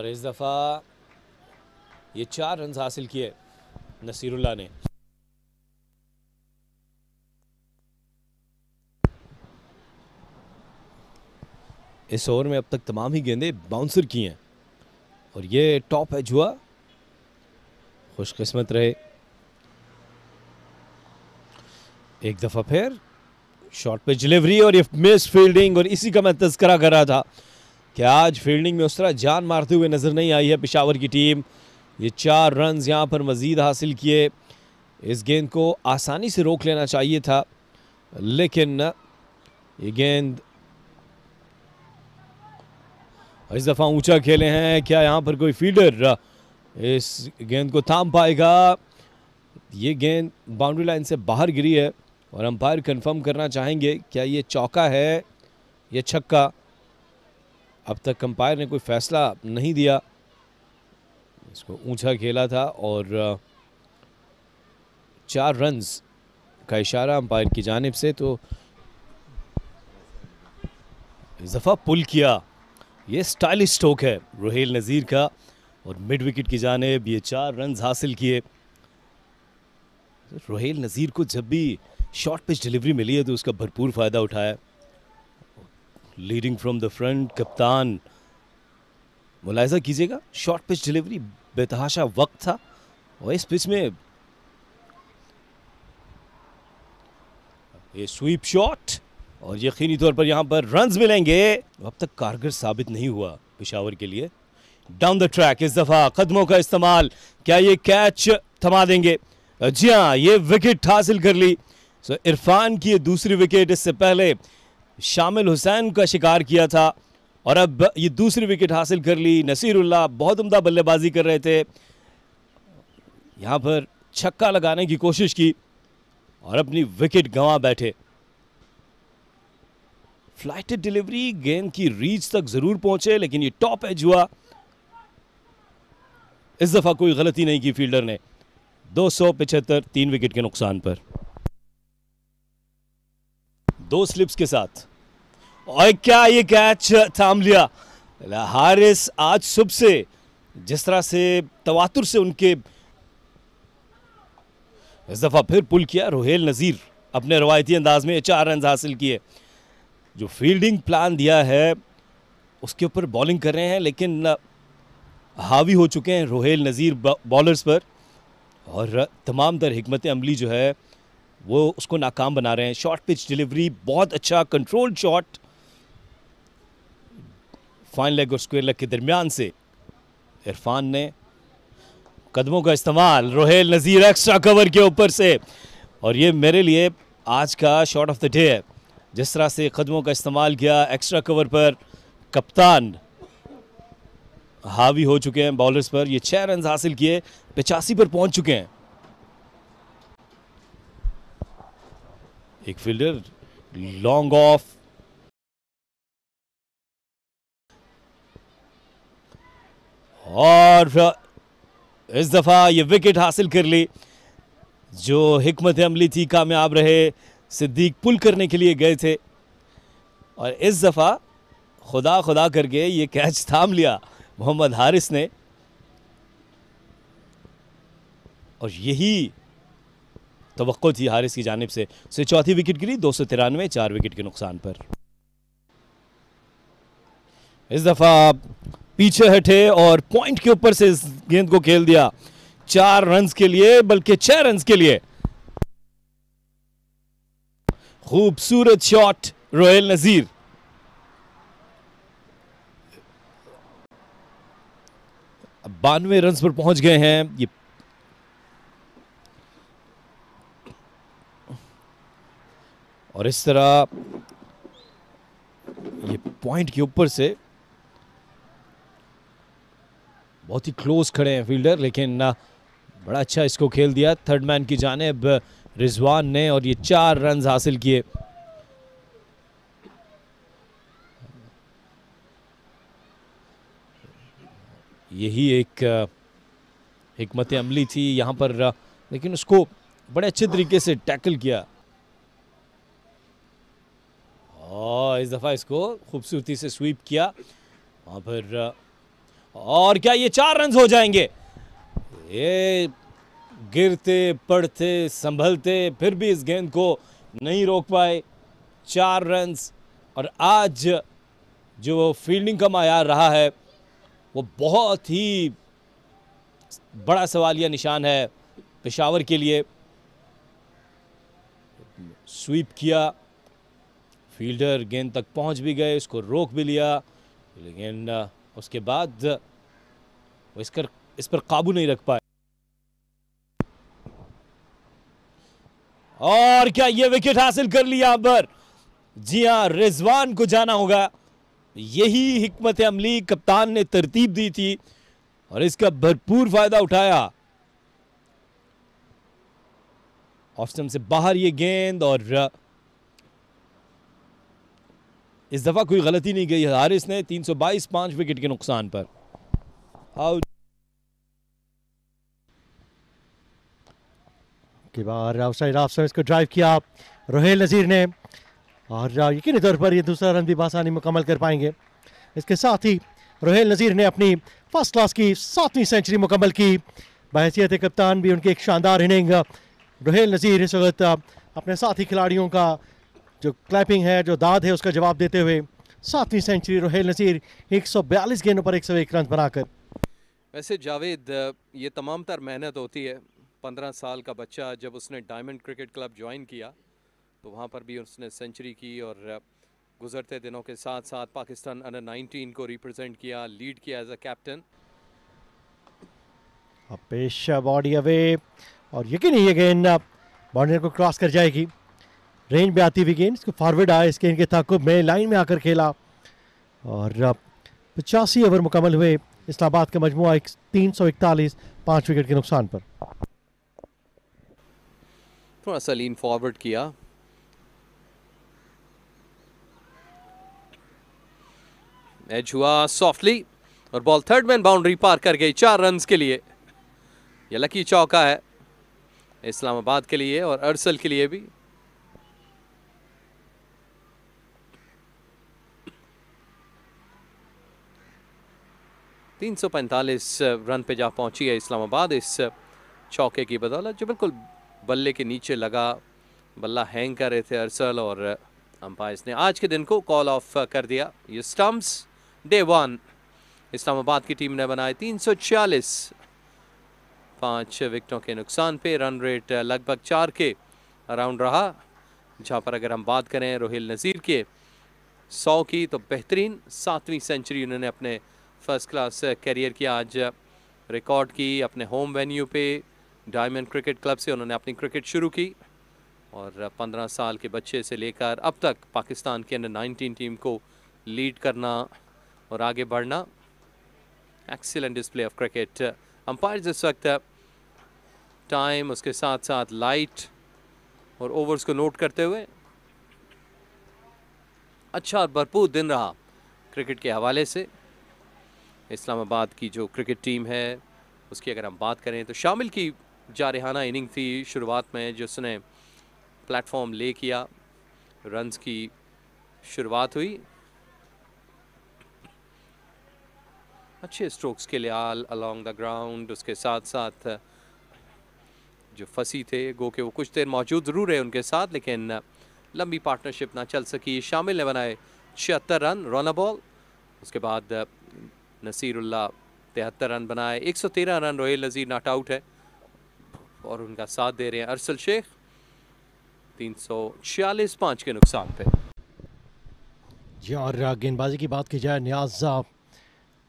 और इस दफ़ा ये 4 रन हासिल किए नसीरुल्लाह ने। इस ओवर में अब तक तमाम ही गेंदें बाउंसर की हैं और ये टॉप एज हुआ, खुशकिस्मत रहे। एक दफ़ा फिर शॉट पे डिलीवरी और ये मिस फील्डिंग, और इसी का मैं तज़किरा कर रहा था कि आज फील्डिंग में उस तरह जान मारते हुए नज़र नहीं आई है पेशावर की टीम। ये 4 रन यहाँ पर मज़ीद हासिल किए। इस गेंद को आसानी से रोक लेना चाहिए था, लेकिन ये गेंद इस दफ़ा ऊंचा खेले हैं। क्या यहाँ पर कोई फील्डर इस गेंद को थाम पाएगा? ये गेंद बाउंड्री लाइन से बाहर गिरी है और अंपायर कंफर्म करना चाहेंगे क्या ये चौका है या छक्का। अब तक अंपायर ने कोई फैसला नहीं दिया, इसको ऊंचा खेला था और 4 रन्स का इशारा अंपायर की जानिब से। तो इस दफ़ा पुल किया, ये स्टाइलिश स्ट्रोक है रोहेल नज़ीर का और मिड विकेट की जानिब ये 4 रन्स हासिल किए। रोहेल नज़ीर को जब भी शॉर्ट पिच डिलीवरी मिली है तो उसका भरपूर फ़ायदा उठाया। लीडिंग फ्रॉम द फ्रंट कप्तान, मुलाहिजा कीजिएगा शॉर्ट पिच डिलीवरी बेतहाशा वक्त था और इस पिच में ये स्वीप शॉट और यकीनी तौर पर यहां पर रन्स मिलेंगे। अब तक कारगर साबित नहीं हुआ पेशावर के लिए। डाउन द ट्रैक इस दफा कदमों का इस्तेमाल, क्या ये कैच थमा देंगे? जी हाँ, ये विकेट हासिल कर ली। सो इरफान की ये दूसरी विकेट, इससे पहले शामिल हुसैन का शिकार किया था और अब ये दूसरी विकेट हासिल कर ली। नसीरुल्लाह बहुत उम्दा बल्लेबाजी कर रहे थे, यहां पर छक्का लगाने की कोशिश की और अपनी विकेट गंवा बैठे। फ्लाइटेड डिलीवरी, गेंद की रीच तक जरूर पहुंचे लेकिन ये टॉप एज हुआ। इस दफा कोई गलती नहीं की फील्डर ने। 275 3 विकेट के नुकसान पर 2 स्लिप्स के साथ। और क्या ये कैच थाम लिया? हारिस आज सुबह से जिस तरह से तवातुर से उनके, इस दफा फिर पुल किया रोहेल नज़ीर अपने रवायती अंदाज में 4 रन हासिल किए। जो फील्डिंग प्लान दिया है उसके ऊपर बॉलिंग कर रहे हैं लेकिन हावी हो चुके हैं रोहेल नज़ीर बॉलर्स पर और तमाम तर हिकमत अमली जो है वो उसको नाकाम बना रहे हैं। शॉर्ट पिच डिलीवरी बहुत अच्छा कंट्रोल्ड शॉट, फाइन लेग और स्क्वायर लेग के दरमियान से इरफान ने कदमों का इस्तेमाल, रोहेल नज़ीर एक्स्ट्रा कवर के ऊपर से, और ये मेरे लिए आज का शॉट ऑफ द डे है। जिस तरह से कदमों का इस्तेमाल किया एक्स्ट्रा कवर पर, कप्तान हावी हो चुके हैं बॉलर्स पर। ये 6 रन हासिल किए, 85 पर पहुंच चुके हैं। एक फील्डर लॉन्ग ऑफ, और इस दफा ये विकेट हासिल कर ली। जो हिकमत अमली थी कामयाब रहे, सिद्दीक पुल करने के लिए गए थे और इस दफा खुदा खुदा करके ये कैच थाम लिया मोहम्मद हारिस ने और यही तवक्को थी हारिस की जानिब से। चौथी विकेट गिरी 293 4 विकेट के नुकसान पर। इस दफा पीछे हटे और पॉइंट के ऊपर से इस गेंद को खेल दिया 4 रन के लिए, बल्कि 6 रन के लिए। खूबसूरत शॉट रोहेल नज़ीर। अब 92 रन पर पहुंच गए हैं ये। और इस तरह ये पॉइंट के ऊपर से बहुत ही क्लोज खड़े हैं फील्डर, लेकिन बड़ा अच्छा इसको खेल दिया थर्ड मैन की जानिब रिजवान ने और ये 4 रन हासिल किए। यही एक हिकमत अमली थी यहां पर, लेकिन उसको बड़े अच्छे तरीके से टैकल किया और इस दफ़ा इसको खूबसूरती से स्वीप किया वहाँ पर। और क्या ये 4 रन हो जाएंगे? ये गिरते पड़ते संभलते फिर भी इस गेंद को नहीं रोक पाए। 4 रन। और आज जो फील्डिंग का मायार रहा है वो बहुत ही बड़ा सवालिया निशान है पेशावर के लिए। स्वीप किया, फील्डर गेंद तक पहुंच भी गए, उसको रोक भी लिया, लेकिन उसके बाद वो इस पर काबू नहीं रख पाए। और क्या ये विकेट हासिल कर लिया यहां पर? जी हां, रिजवान को जाना होगा। यही हिकमत अमली कप्तान ने तरतीब दी थी और इसका भरपूर फायदा उठाया। ऑफ स्टंप से बाहर ये गेंद, और इस दफा कोई गलती नहीं गई हारिस ने। 322 5 विकेट के नुकसान पर। की बार आउटसाइड ऑफ स्टंप इसको ड्राइव किया रोहेल नजीर ने, और यकीनी तौर पर ये दूसरा रन भी बासानी मुकम्मल कर पाएंगे। इसके साथ ही रोहेल नजीर ने अपनी फर्स्ट क्लास की 7वीं सेंचुरी मुकम्मल की। बहैसियत कप्तान भी उनकी एक शानदार इनिंग। रोहेल नजीर इस वक्त अपने साथी खिलाड़ियों का जो क्लैपिंग है, जो दाद है, उसका जवाब देते हुए 7वीं सेंचुरी रोहेल नजीर 142 गेंदों पर 101 रन बनाकर। वैसे जावेद, ये तमाम तर मेहनत होती है। 15 साल का बच्चा जब उसने डायमंड क्रिकेट क्लब ज्वाइन किया तो वहाँ पर भी उसने सेंचुरी की, और गुजरते दिनों के साथ साथ पाकिस्तान अंडर 19 को रिप्रेजेंट किया, लीड किया एज अ कैप्टन। अब पेश बॉडी अवे, और यकीन ये गेंद बाउंड्री को क्रॉस कर जाएगी। रेंज में आती हुई गेंद इसको फॉरवर्ड आया, इस गेंद के ताकुब में लाइन में आकर खेला, और 85 ओवर मुकम्मल हुए इस्लामाबाद का मजमुआ 341 5 विकेट के नुकसान पर। थोड़ा सा लीन फॉरवर्ड किया, एज हुआ सॉफ्टली, और बॉल थर्ड मैन बाउंड्री पार कर गई 4 रन के लिए। यह लकी चौका है इस्लामाबाद के लिए और अरसल के लिए भी। $345 रन पे जा पहुंची है इस्लामाबाद इस चौके की बदौलत, जो बिल्कुल बल्ले के नीचे लगा। बल्ला हैंग कर रहे थे अरसल, और अंपायर्स ने आज के दिन को कॉल ऑफ कर दिया। ये स्टंप्स डे 1 इस्लामाबाद की टीम ने बनाए 346 5 विकेटों के नुकसान पे। रन रेट लगभग 4 के अराउंड रहा, जहाँ पर अगर हम बात करें रोहिल नज़ीर के 100 की, तो बेहतरीन 7वीं सेंचुरी उन्होंने अपने फर्स्ट क्लास कैरियर की आज रिकॉर्ड की। अपने होम वेन्यू पे डायमंड क्रिकेट क्लब से उन्होंने अपनी क्रिकेट शुरू की, और 15 साल के बच्चे से लेकर अब तक पाकिस्तान के अंडर 19 टीम को लीड करना और आगे बढ़ना। Excellent display of cricket. Umpire इस वक्त टाइम, उसके साथ साथ लाइट और ओवर्स को नोट करते हुए अच्छा और भरपूर दिन रहा क्रिकेट के हवाले से। इस्लामाबाद की जो क्रिकेट टीम है उसकी अगर हम बात करें तो शामिल की जारहाना इनिंग थी शुरुआत में, जिसने प्लेटफॉर्म ले किया, रन्स की शुरुआत हुई। अच्छे स्ट्रोक्स के लिए अलोंग द ग्राउंड, उसके साथ साथ जो फंसी थे गो के वो कुछ देर मौजूद ज़रूर है उनके साथ, लेकिन लंबी पार्टनरशिप ना चल सकी। शामिल ने बनाए 76 रन रन बॉल, उसके बाद नसीरुल्लाह 73 रन बनाए। 113 run Rohail Nazir not out है, और उनका साथ दे रहे हैं अरसल शेख 346 5 के नुकसान पे। जी, और गेंदबाजी की बात की जाए, नियाज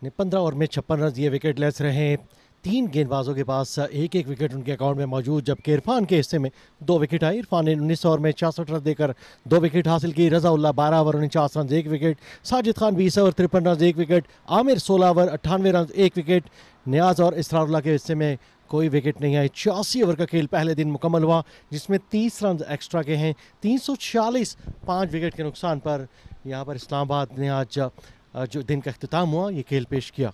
ने 15 ओवर में 56 रन दिए, विकेट लेस रहे। 3 गेंदबाजों के पास एक एक विकेट उनके अकाउंट में मौजूद, जबकि इरफान के हिस्से में 2 विकेट आई। इरफान ने 19 ओवर में 66 रन देकर 2 विकेट हासिल की। Razaullah 12 over 49 run 1 wicket. Sajid Khan 20 over 53 run 1 wicket. Aamir 16 over 98 run 1 wicket. Niaz और इसरारुल्लाह के हिस्से में कोई विकेट नहीं आई। 84 ओवर का खेल पहले दिन मुकम्मल हुआ, जिसमें 30 रन एक्स्ट्रा के हैं। 346 5 विकेट के नुकसान पर यहाँ पर इस्लामाबाद ने आज जो दिन का अख्तिताम हुआ ये खेल पेश किया।